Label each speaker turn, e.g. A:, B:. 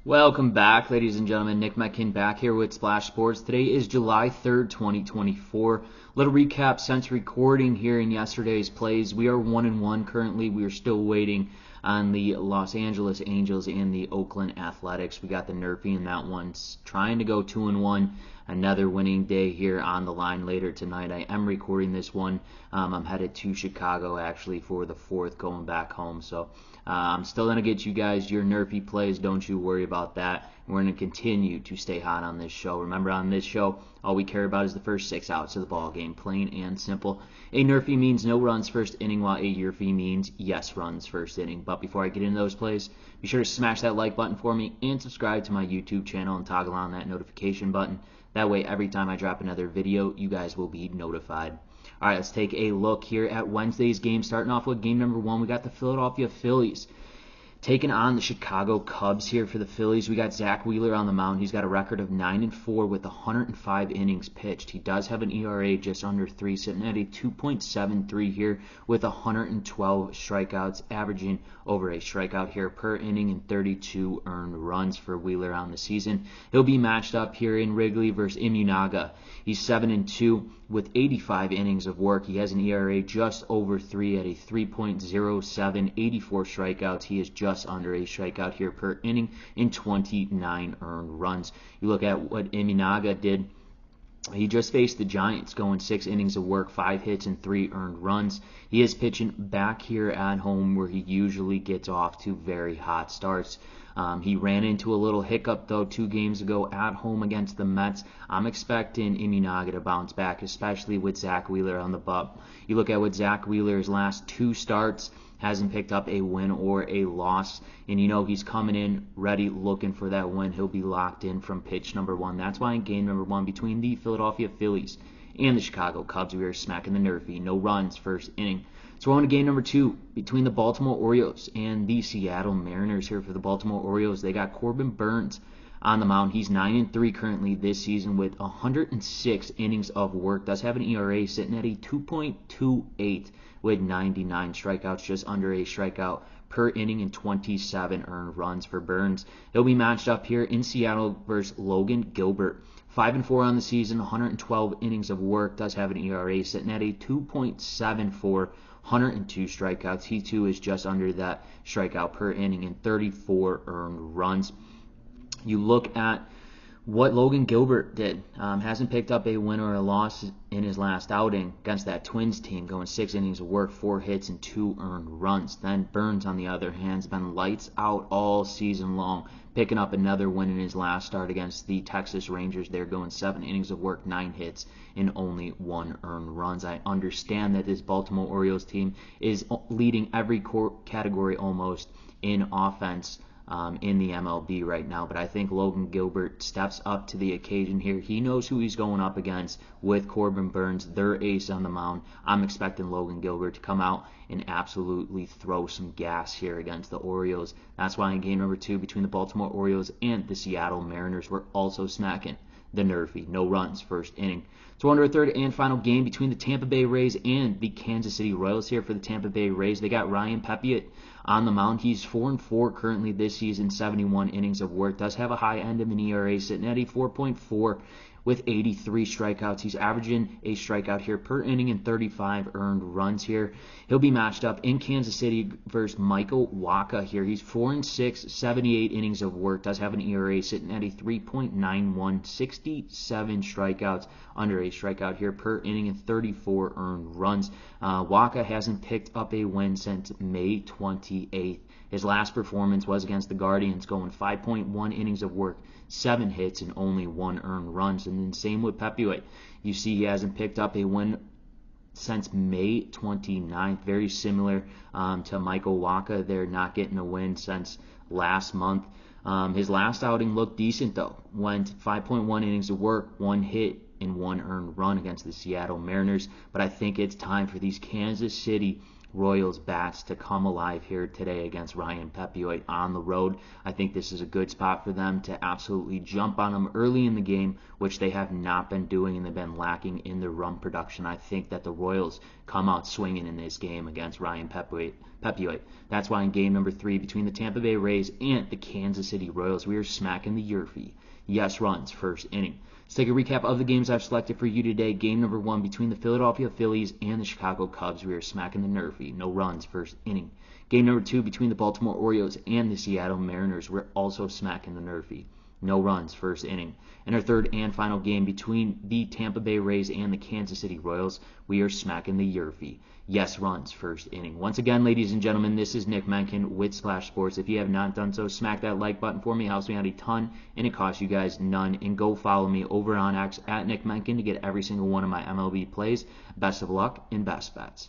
A: Welcome back, ladies and gentlemen. Nick Menken back here with Splash Sports. Today is July 3rd, 2024. Little recap since recording here in yesterday's plays. We are 1-1 currently. We are still waiting on the Los Angeles Angels and the Oakland Athletics. We got the NRFI in that one, trying to go 2-1. Another winning day here on the line later tonight. I am recording this one. I'm headed to Chicago actually for the 4th, going back home. So I'm still going to get you guys your NRFI plays. Don't you worry about that. We're going to continue to stay hot on this show. Remember, on this show, all we care about is the first 6 outs of the ball game. Plain and simple. A NRFI means no runs first inning, while a YRFI means yes runs first inning. But before I get into those plays, be sure to smash that like button for me and subscribe to my YouTube channel and toggle on that notification button. That way, every time I drop another video, you guys will be notified. All right, let's take a look here at Wednesday's game. Starting off with game number 1, we got the Philadelphia Phillies taking on the Chicago Cubs here. For the Phillies, we got Zach Wheeler on the mound. He's got a record of 9-4 with 105 innings pitched. He does have an ERA just under 3, sitting at a 2.73 here with 112 strikeouts, averaging over a strikeout here per inning and 32 earned runs for Wheeler on the season. He'll be matched up here in Wrigley versus Immunaga. He's 7-2 with 85 innings of work. He has an ERA just over 3 at a 3.07, 84 strikeouts. He is just under a strikeout here per inning in 29 earned runs. You look at what Immunaga did. He just faced the Giants, going 6 innings of work, 5 hits, and 3 earned runs. He is pitching back here at home where he usually gets off to very hot starts. He ran into a little hiccup, though, 2 games ago at home against the Mets. I'm expecting Immunaga to bounce back, especially with Zach Wheeler on the bump. You look at what Zach Wheeler's last 2 starts, hasn't picked up a win or a loss, and you know he's coming in ready, looking for that win. He'll be locked in from pitch number 1. That's why in game number 1 between the Philadelphia Phillies and the Chicago Cubs, we are smacking the NRFI. No runs first inning. So we're on to game number 2 between the Baltimore Orioles and the Seattle Mariners. Here for the Baltimore Orioles, they got Corbin Burnes on the mound. He's 9-3 currently this season with 106 innings of work. Does have an ERA sitting at a 2.28 with 99 strikeouts, just under a strikeout per inning and 27 earned runs for Burnes. He'll be matched up here in Seattle versus Logan Gilbert. 5-4 on the season, 112 innings of work. Does have an ERA sitting at a 2.74, 102 strikeouts. He too is just under that strikeout per inning and 34 earned runs. You look at what Logan Gilbert did. Hasn't picked up a win or a loss in his last outing against that Twins team, going 6 innings of work, 4 hits, and 2 earned runs. Then Burnes, on the other hand, has been lights out all season long, picking up another win in his last start against the Texas Rangers. They're going 7 innings of work, 9 hits, and only 1 earned runs. I understand that this Baltimore Orioles team is leading every category almost in offense in the MLB right now, but I think Logan Gilbert steps up to the occasion here. He knows who he's going up against with Corbin Burnes, their ace on the mound. I'm expecting Logan Gilbert to come out and absolutely throw some gas here against the Orioles. That's why in game number 2 between the Baltimore Orioles and the Seattle Mariners, we're also smacking the NRFI. No runs first inning. So under a third and final game between the Tampa Bay Rays and the Kansas City Royals. Here for the Tampa Bay Rays, they got Ryan Pepiot on the mound. He's 4-4 currently this season, 71 innings of work. Does have a high end of an ERA sitting at a 4.4 with 83 strikeouts. He's averaging a strikeout here per inning and 35 earned runs here. He'll be matched up in Kansas City versus Michael Wacha here. He's 4-6, 78 innings of work. Does have an ERA sitting at a 3.91, 67 strikeouts, under a strikeout here per inning and 34 earned runs. Wacha hasn't picked up a win since May 28th. His last performance was against the Guardians, going 5.1 innings of work, 7 hits, and only 1 earned runs. And then same with Pepiot. You see he hasn't picked up a win since May 29th. Very similar to Michael Wacha. They're not getting a win since last month. His last outing looked decent, though. Went 5.1 innings of work, 1 hit, and 1 earned run against the Seattle Mariners. But I think it's time for these Kansas City Royals bats to come alive here today against Ryan Pepiot on the road. I think this is a good spot for them to absolutely jump on them early in the game, which they have not been doing, and they've been lacking in their run production. I think that the Royals come out swinging in this game against Ryan Pepiot. Pepioid. That's why in game number 3 between the Tampa Bay Rays and the Kansas City Royals, we are smacking the YRFI. Yes runs, first inning. Let's take a recap of the games I've selected for you today. Game number 1 between the Philadelphia Phillies and the Chicago Cubs, we are smacking the NRFI. No runs, first inning. Game number 2 between the Baltimore Orioles and the Seattle Mariners, we're also smacking the NRFI. No runs, first inning. In our third and final game between the Tampa Bay Rays and the Kansas City Royals, we are smacking the YRFI. Yes runs, first inning. Once again, ladies and gentlemen, this is Nick Menken with Splash Sports. If you have not done so, smack that like button for me. It helps me out a ton, and it costs you guys none. And go follow me over on X at Nick Menken to get every single one of my MLB plays. Best of luck and best bets.